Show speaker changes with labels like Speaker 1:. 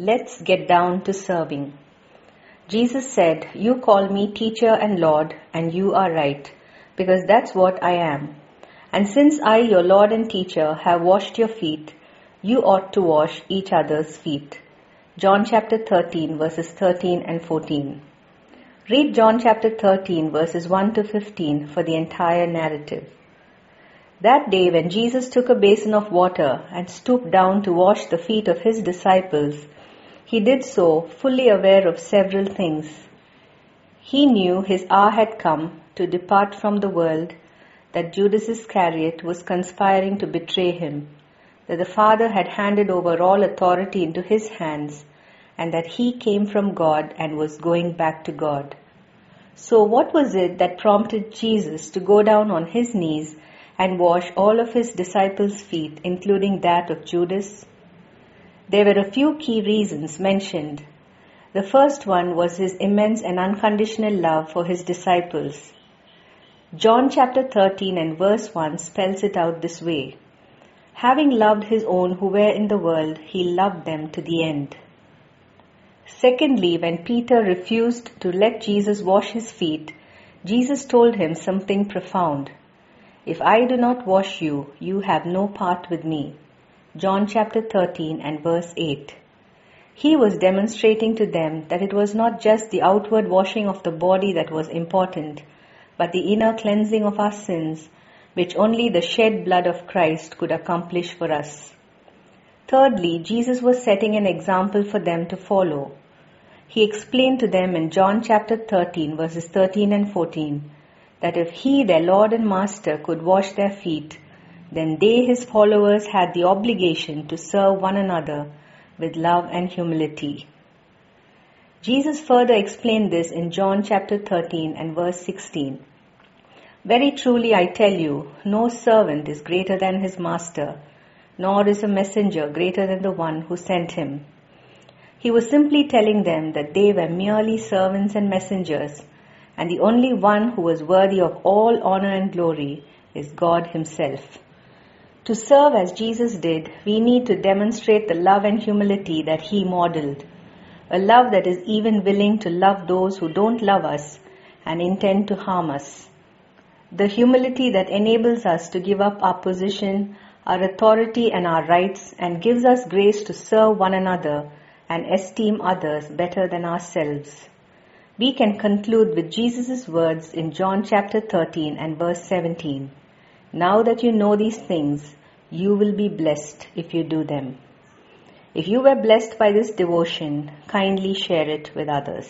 Speaker 1: Let's get down to serving. Jesus said, "You call me teacher and Lord, and you are right, because that's what I am. And since I, your Lord and teacher, have washed your feet, you ought to wash each other's feet." John chapter 13, verses 13 and 14. Read John chapter 13, verses 1 to 15 for the entire narrative. That day when Jesus took a basin of water and stooped down to wash the feet of his disciples, he did so fully aware of several things. He knew his hour had come to depart from the world, that Judas Iscariot was conspiring to betray him, that the Father had handed over all authority into his hands, and that he came from God and was going back to God. So what was it that prompted Jesus to go down on his knees and wash all of his disciples' feet, including that of Judas? There were a few key reasons mentioned. The first one was his immense and unconditional love for his disciples. John chapter 13 and verse 1 spells it out this way: "Having loved his own who were in the world, he loved them to the end." Secondly, when Peter refused to let Jesus wash his feet, Jesus told him something profound. "If I do not wash you, you have no part with me." John chapter 13 and verse 8. He was demonstrating to them that it was not just the outward washing of the body that was important, but the inner cleansing of our sins, which only the shed blood of Christ could accomplish for us. Thirdly, Jesus was setting an example for them to follow. He explained to them in John chapter 13, verses 13 and 14, that if he, their Lord and Master, could wash their feet, then they, his followers, had the obligation to serve one another with love and humility. Jesus further explained this in John chapter 13 and verse 16. "Very truly I tell you, no servant is greater than his master, nor is a messenger greater than the one who sent him." He was simply telling them that they were merely servants and messengers, and the only one who was worthy of all honor and glory is God himself. To serve as Jesus did, we need to demonstrate the love and humility that he modeled, a love that is even willing to love those who don't love us and intend to harm us. The humility that enables us to give up our position, our authority and our rights, and gives us grace to serve one another and esteem others better than ourselves. We can conclude with Jesus' words in John chapter 13 and verse 17. "Now that you know these things, you will be blessed if you do them." If you were blessed by this devotion, kindly share it with others.